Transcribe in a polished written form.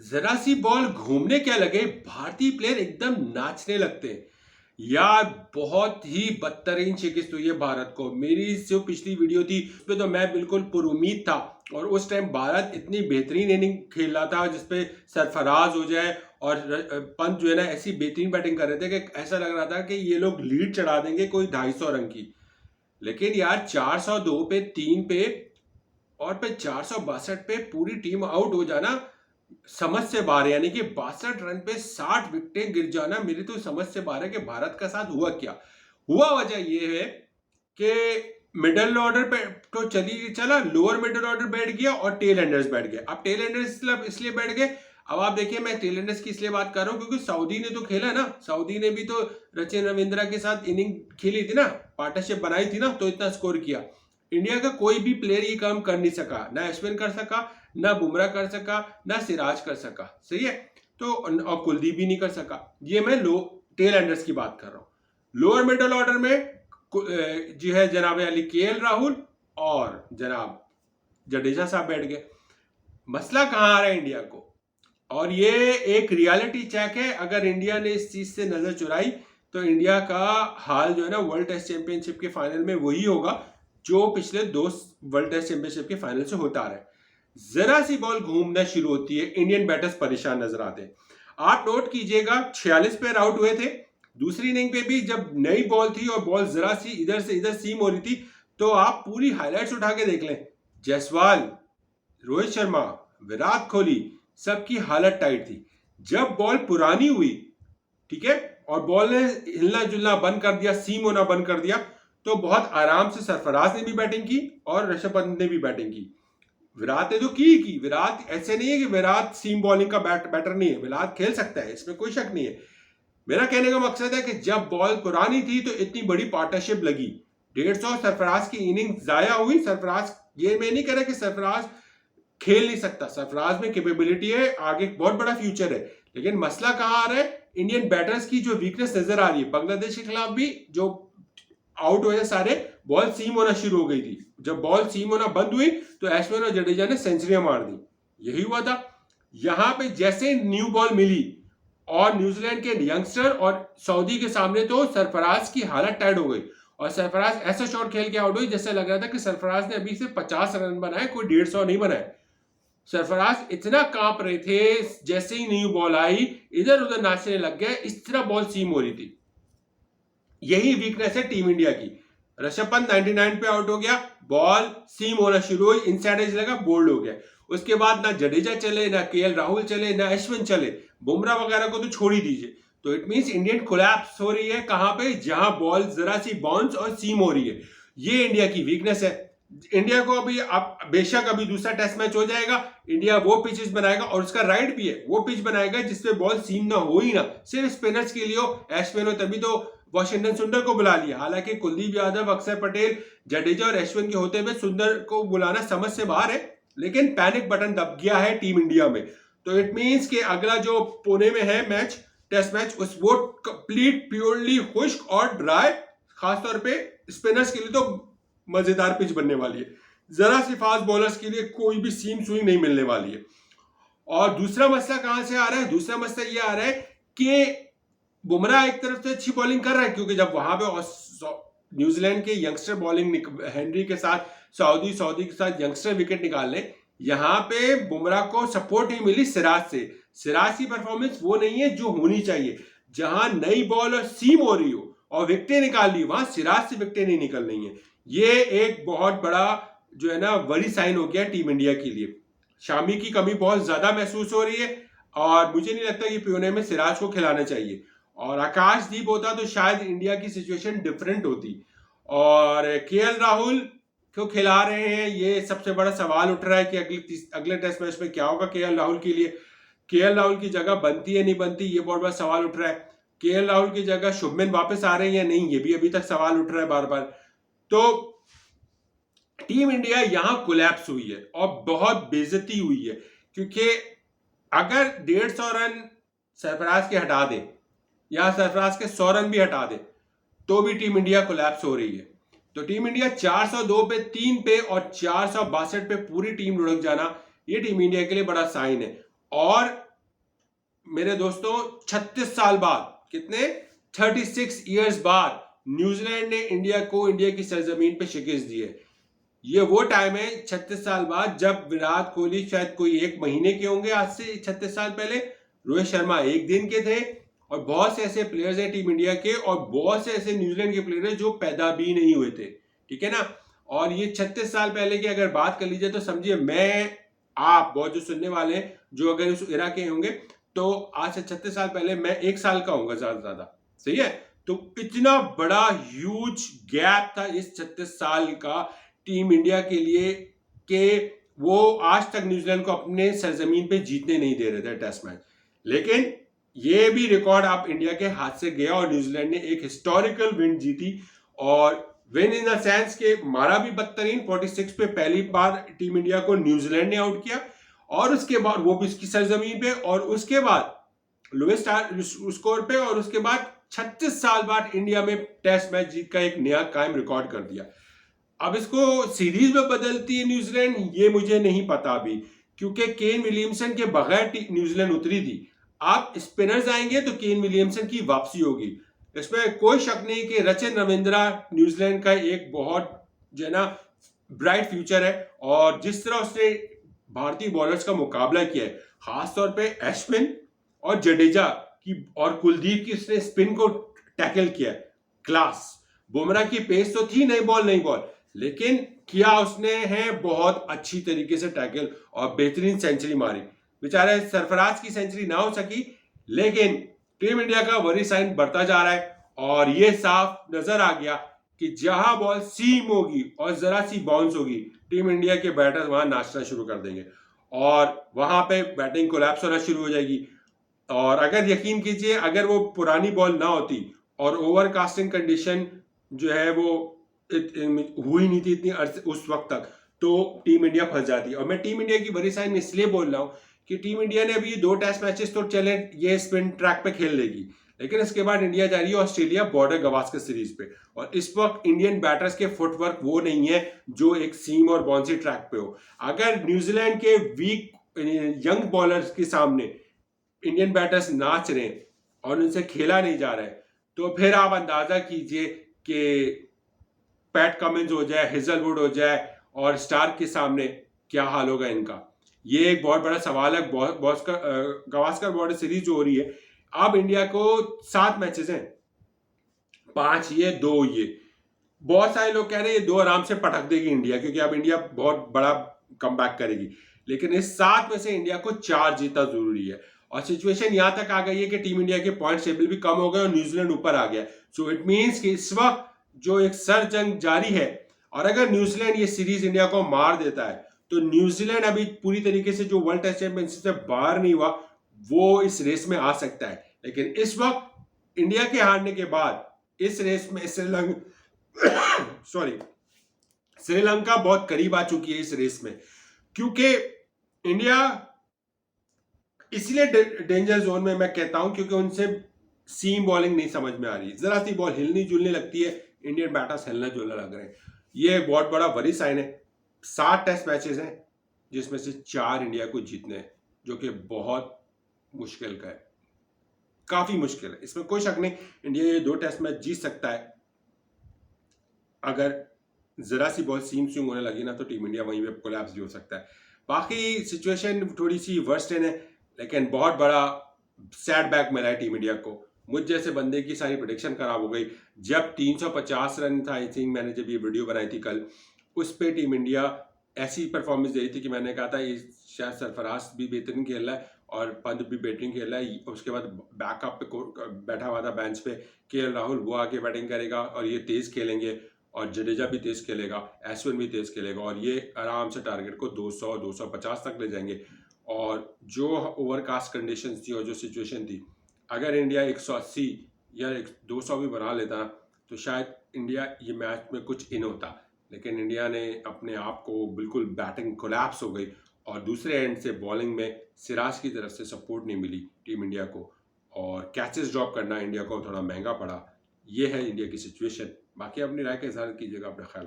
जरा सी बॉल घूमने क्या लगे, भारतीय प्लेयर एकदम नाचने लगते हैं यार। बहुत ही बदतरीन शिकस्त हुई है भारत को। मेरी जो पिछली वीडियो थी उसपे तो मैं बिल्कुल पुरुमीद था, और उस टाइम भारत इतनी बेहतरीन इनिंग खेल रहा था जिसपे सरफराज हो जाए और पंत जो है ना ऐसी बेहतरीन बैटिंग कर रहे थे कि ऐसा लग रहा था कि ये लोग लीड चढ़ा देंगे कोई 250 रन की। लेकिन यार 402 पे 3 पे और पे 462 पे पूरी टीम आउट हो जाना समझ से बाहर है। यानी कि 62 रन पे 60 विकेटें गिर जाना मेरी तो समझ से बाहर है कि भारत का साथ हुआ क्या हुआ। वजह यह है कि मिडिल ऑर्डर पे तो चला, लोअर मिडिल ऑर्डर बैठ गया और टेल एंडर्स बैठ गए। अब टेल एंडर्स इसलिए बैठ गए। अब आप देखिए, मैं टेल एंडर्स की इसलिए बात कर रहा हूं क्योंकि सऊदी ने तो खेला ना, सऊदी ने भी तो सचिन रविंद्रा के साथ इनिंग खेली थी ना, पार्टनरशिप बनाई थी ना, तो इतना स्कोर किया। इंडिया का कोई भी प्लेयर ये काम कर नहीं सका, ना अश्विन कर सका, ना बुमराह कर सका, ना सिराज कर सका। सही है, तो और कुलदीप भी नहीं कर सका। ये मैं टेल एंडर्स की बात कर रहा हूं। लोअर मिडिल ऑर्डर में जो है जनाब अली केएल राहुल और जनाब जडेजा साहब बैठ गए। मसला कहां आ रहा है इंडिया को, और ये एक रियलिटी चेक है। अगर इंडिया ने इस चीज से नजर चुराई तो इंडिया का हाल जो है ना वर्ल्ड टेस्ट चैंपियनशिप के फाइनल में वही होगा जो पिछले 2 वर्ल्ड टेस्ट चैंपियनशिप के फाइनल से होता रहा है। जरा सी बॉल घूमना शुरू होती है, इंडियन बैटर्स परेशान नजर आते हैं। आप नोट कीजिएगा 46 पे आउट हुए थे। दूसरी इनिंग पे भी जब नई बॉल थी और बॉल जरा सी इधर से इधर सीम हो रही थी, तो आप पूरी हाइलाइट्स उठा के देख लें। जायसवाल, रोहित शर्मा, विराट कोहली, सबकी हालत टाइट थी। जब बॉल पुरानी हुई, ठीक है, और बॉल ने हिलना जुलना बंद कर दिया, सीम होना बंद कर दिया, तो बहुत आराम से सरफराज ने भी बैटिंग की और ऋषभ पंत ने भी बैटिंग की। विराट ने तो की। विराट ऐसे नहीं है कि विराट सीम बॉलिंग का बैटर नहीं है, विराट खेल सकता है, इसमें कोई शक नहीं है। मेरा कहने का मकसद है कि जब बॉल पुरानी थी तो इतनी बड़ी पार्टनरशिप लगी, 150 सरफराज की इनिंग जाया हुई। सरफराज, ये मैं नहीं कह रहा कि सरफराज खेल नहीं सकता, सरफराज में कैपेबिलिटी है, आगे बहुत बड़ा फ्यूचर है। लेकिन मसला कहां आ रहा है, इंडियन बैटर्स की जो वीकनेस नजर आ रही है। बांग्लादेश के खिलाफ भी जो आउट हुए सारे, बॉल सीम होना शुरू हो गई थी। जब बॉल सीम होना बंद हुई तो अश्विन और जडेजा ने सेंचुरियां मार दी। यही हुआ था। यहां पे जैसे न्यू बॉल मिली और न्यूजीलैंड के यंगस्टर और सऊदी के सामने, तो सरफराज की हालत टाइट हो गई और सरफराज ऐसा शॉट खेल के आउट हुई जैसे लग रहा था कि सरफराज ने अभी से 50 रन बनाए, कोई 150 नहीं बनाए। सरफराज इतना कांप रहे थे, जैसे ही न्यू बॉल आई इधर उधर नाचने लग गए, इस तरह बॉल सीम हो रही थी। यही वीकनेस है टीम इंडिया की। ऋषभ पंत 99 पे आउट हो गया, बॉल सीम होना शुरू हुई, इनसाइड एज लगा, बोल्ड हो गया। उसके बाद ना जडेजा चले, ना केएल राहुल चले, ना अश्विन चले, बुमराह वगैरह को तो छोड़ ही दीजिए। तो इट मींस इंडियन कोलैप्स हो रही है कहां पे, जहां बॉल जरा सी बाउंस और सीम हो रही है। ये इंडिया की वीकनेस है। इंडिया को अभी अब बेशक अभी दूसरा टेस्ट मैच हो जाएगा, इंडिया वो पिचेस बनाएगा और उसका राइट भी है, वो पिच बनाएगा जिसपे बॉल सीम ना हो ही ना, सिर्फ स्पिनर्स के लिए हो, अश्विन हो। तभी तो वॉशिंगटन सुंदर को बुला लिया। हालांकि कुलदीप यादव, अक्षर पटेल, जडेजा और अश्विन के होते हुए सुंदर को बुलाना समझ से बाहर है, लेकिन पैनिक बटन दब गया है टीम इंडिया में। तो इट मींस कि अगला जो पुणे में है मैच, टेस्ट मैच, उस वो कंप्लीट प्योरली खुश्क और ड्राई, खासतौर पे स्पिनर्स के लिए तो मजेदार पिच बनने वाली है। जरा सी फास्ट बॉलर्स के लिए कोई भी सीम स्विंग नहीं मिलने वाली है। और दूसरा मसला कहां से आ रहा है, दूसरा मसला यह आ रहा है कि बुमराह एक तरफ से अच्छी बॉलिंग कर रहा है, क्योंकि जब वहां पे न्यूजीलैंड के यंगस्टर बॉलिंग, हेनरी के साथ सऊदी के साथ यंगस्टर विकेट निकाल ले, यहां पे बुमराह को सपोर्ट नहीं मिली सिराज से। सिराज की परफॉर्मेंस वो नहीं है जो होनी चाहिए। जहां नई बॉल और सीम हो रही हो और विकेटें निकाल ली, वहां सिराज से विकेटें नहीं निकल रही है। ये एक बहुत बड़ा जो है ना वरी साइन हो गया टीम इंडिया के लिए। शामी की कमी बहुत ज्यादा महसूस हो रही है और मुझे नहीं लगता कि पुणे में सिराज को खिलाना चाहिए। और आकाशदीप होता तो शायद इंडिया की सिचुएशन डिफरेंट होती। और केएल राहुल को खिला रहे हैं, ये सबसे बड़ा सवाल उठ रहा है कि अगले टेस्ट मैच में क्या होगा केएल राहुल के लिए। केएल राहुल की जगह बनती है नहीं बनती, ये बहुत बड़ा सवाल उठ रहा है। केएल राहुल की जगह शुभमन वापस आ रहे हैं या नहीं, ये भी अभी तक सवाल उठ रहा है बार बार। तो टीम इंडिया यहां कोलैप्स हुई है और बहुत बेइज्जती हुई है, क्योंकि अगर 150 रन सरफराज के हटा दें या सरफराज के 100 रन भी हटा दे, तो भी टीम इंडिया कोलैप्स हो रही है। तो टीम इंडिया 402 पे 3 पे और 462 पे पूरी टीम लुढ़क जाना, ये टीम इंडिया के लिए बड़ा साइन है। और मेरे दोस्तों 36 साल बाद, कितने 36 इयर्स बाद न्यूजीलैंड ने इंडिया को इंडिया की सरजमीन पे शिकस्त दी है। ये वो टाइम है 36 साल बाद जब विराट कोहली शायद कोई 1 महीने के होंगे आज से 36 साल पहले, रोहित शर्मा 1 दिन के थे, और बहुत से ऐसे प्लेयर्स हैं टीम इंडिया के और बहुत से ऐसे न्यूजीलैंड के प्लेयर हैं जो पैदा भी नहीं हुए थे, ठीक है ना। और ये 36 साल पहले की अगर बात कर लीजिए तो समझिए मैं, आप बहुत जो सुनने वाले हैं जो अगर उस इरा के होंगे तो आज से 36 साल पहले मैं 1 साल का होऊंगा ज्यादा ज्यादा, सही है। तो इतना बड़ा ह्यूज गैप था इस 36 साल का टीम इंडिया के लिए कि वो आज तक न्यूजीलैंड को अपने सरजमीन पे जीतने नहीं दे रहे थे टेस्ट मैच। लेकिन ये भी रिकॉर्ड आप इंडिया के हाथ से गया और न्यूजीलैंड ने एक हिस्टोरिकल विन जीती, और विन इन द सेंस के मारा भी बदतरीन 46 पे पहली बार टीम इंडिया को न्यूजीलैंड ने आउट किया, और उसके बाद वो भी उसकी सरजमीन पे, और उसके बाद लोएस्ट स्कोर पे, और उसके बाद 36 साल बाद इंडिया में टेस्ट मैच जीत का एक नया कायम रिकॉर्ड कर दिया। अब इसको सीरीज में बदलती है न्यूजीलैंड, ये मुझे नहीं पता अभी, क्योंकि केन विलियमसन के बगैर न्यूजीलैंड उतरी थी। आप स्पिनर्स आएंगे तो केन विलियमसन की वापसी होगी, इसमें कोई शक नहीं कि रचिन रविंद्रा न्यूजीलैंड का एक बहुत जो है ना ब्राइट फ्यूचर है। और जिस तरह उसने भारतीय बॉलर्स का मुकाबला किया है, खासतौर पे अश्विन और जडेजा की और कुलदीप की उसने स्पिन को टैकल किया, क्लास। बुमराह की पेस तो थी, नहीं बॉल, लेकिन किया उसने है बहुत अच्छी तरीके से टैकल और बेहतरीन सेंचुरी मारी। बेचारे सरफराज की सेंचुरी ना हो सकी, लेकिन टीम इंडिया का वरी साइन बढ़ता जा रहा है, और ये साफ नजर आ गया कि जहां बॉल सीम होगी और जरा सी बाउंस होगी, टीम इंडिया के बैटर्स वहां नाचना शुरू कर देंगे और वहां पे बैटिंग कोलैप्स होना शुरू हो जाएगी। और अगर यकीन कीजिए, अगर वो पुरानी बॉल ना होती और ओवरकास्टिंग कंडीशन जो है वो हुई नहीं थी इतनी उस वक्त तक, तो टीम इंडिया फंस जाती। और मैं टीम इंडिया की बड़ी साइन में इसलिए बोल रहा हूं कि टीम इंडिया ने अभी 2 टेस्ट मैचेस तो चले, ये स्पिन ट्रैक पे खेल लेगी, लेकिन इसके बाद इंडिया जा रही है ऑस्ट्रेलिया बॉर्डर गवास्कर सीरीज पे, और इस वक्त इंडियन बैटर्स के फुटवर्क वो नहीं है जो एक सीम और बाउंसी ट्रैक पे हो। अगर न्यूजीलैंड के वीक यंग बॉलर्स के सामने इंडियन बैटर्स नाच रहे हैं और उनसे खेला नहीं जा रहा है, तो फिर आप अंदाजा कीजिए कि पैट कमिंस हो जाए, हेजलवुड हो जाए और स्टार्क के सामने क्या हाल होगा इनका। ये एक बहुत बड़ा सवाल है। गवास्कर बॉर्डर सीरीज जो हो रही है, अब इंडिया को 7 मैचेस हैं, 5 ये 2 ये। बहुत सारे लोग कह रहे हैं ये 2 आराम से पटक देगी इंडिया, क्योंकि अब इंडिया बहुत बड़ा कमबैक करेगी, लेकिन इस 7 में से इंडिया को 4 जीतना जरूरी है। और सिचुएशन यहां तक आ गई है कि टीम इंडिया के पॉइंट टेबल भी कम हो गए और न्यूजीलैंड ऊपर आ गया। सो इट मींस कि इस वक्त जो एक सर जंग जारी है, और अगर न्यूजीलैंड ये सीरीज इंडिया को मार देता है तो न्यूजीलैंड अभी पूरी तरीके से जो वर्ल्ड टेस्ट चैंपियनशिप से बाहर नहीं हुआ, वो इस रेस में आ सकता है। लेकिन इस वक्त इंडिया के हारने के बाद इस रेस में श्रीलंका बहुत करीब आ चुकी है इस रेस में, क्योंकि इंडिया इसलिए डेंजर जोन में मैं कहता हूं क्योंकि उनसे सीम बॉलिंग नहीं समझ में आ रही, जरा सी बॉल हिलनी जुलने लगती है, इंडियन बैटर्स हिलना जुलने लग रहे हैं। ये एक बहुत बड़ा वरी साइन है। 7 टेस्ट मैचेस हैं जिसमें से 4 इंडिया को जीतने हैं, जो कि बहुत मुश्किल का है, काफी मुश्किल है, इसमें कोई शक नहीं। इंडिया ये 2 टेस्ट मैच जीत सकता है। अगर जरा सी बॉल सीम स्विंग होने लगी ना तो टीम इंडिया वहीं पे कोलैप्स भी हो सकता है। बाकी सिचुएशन थोड़ी सी वर्स्ट है, लेकिन बहुत बड़ा सेटबैक मिला है टीम इंडिया को। मुझ जैसे बंदे की सारी प्रेडिक्शन खराब हो गई। जब 350 रन था, आई थिंक मैंने जब ये वीडियो बनाई थी कल, उस पर टीम इंडिया ऐसी परफॉर्मेंस दे रही थी कि मैंने कहा था ये शायद सरफराज भी बेहतरीन खेल रहा है और पंत भी बेहतरीन खेल रहा है। उसके बाद बैकअप पे बैठा हुआ था बेंच पे केएल राहुल, वो आके बैटिंग करेगा और ये तेज खेलेंगे, और जडेजा भी तेज खेलेगा, अश्विन भी तेज खेलेगा, और ये आराम से टारगेट को 200-250 तक ले जाएंगे। और जो ओवरकास्ट कंडीशंस थी और जो सिचुएशन थी, अगर इंडिया 180 या 200 भी बना लेता तो शायद इंडिया ये मैच में कुछ इन होता, लेकिन इंडिया ने अपने आप को बिल्कुल बैटिंग कोलैप्स हो गई, और दूसरे एंड से बॉलिंग में सिराज की तरफ से सपोर्ट नहीं मिली टीम इंडिया को, और कैचेस ड्रॉप करना इंडिया को थोड़ा महंगा पड़ा। ये है इंडिया की सिचुएशन। बाकी अपनी राय का इज़हार कीजिएगा, अपना ख्याल रखिए।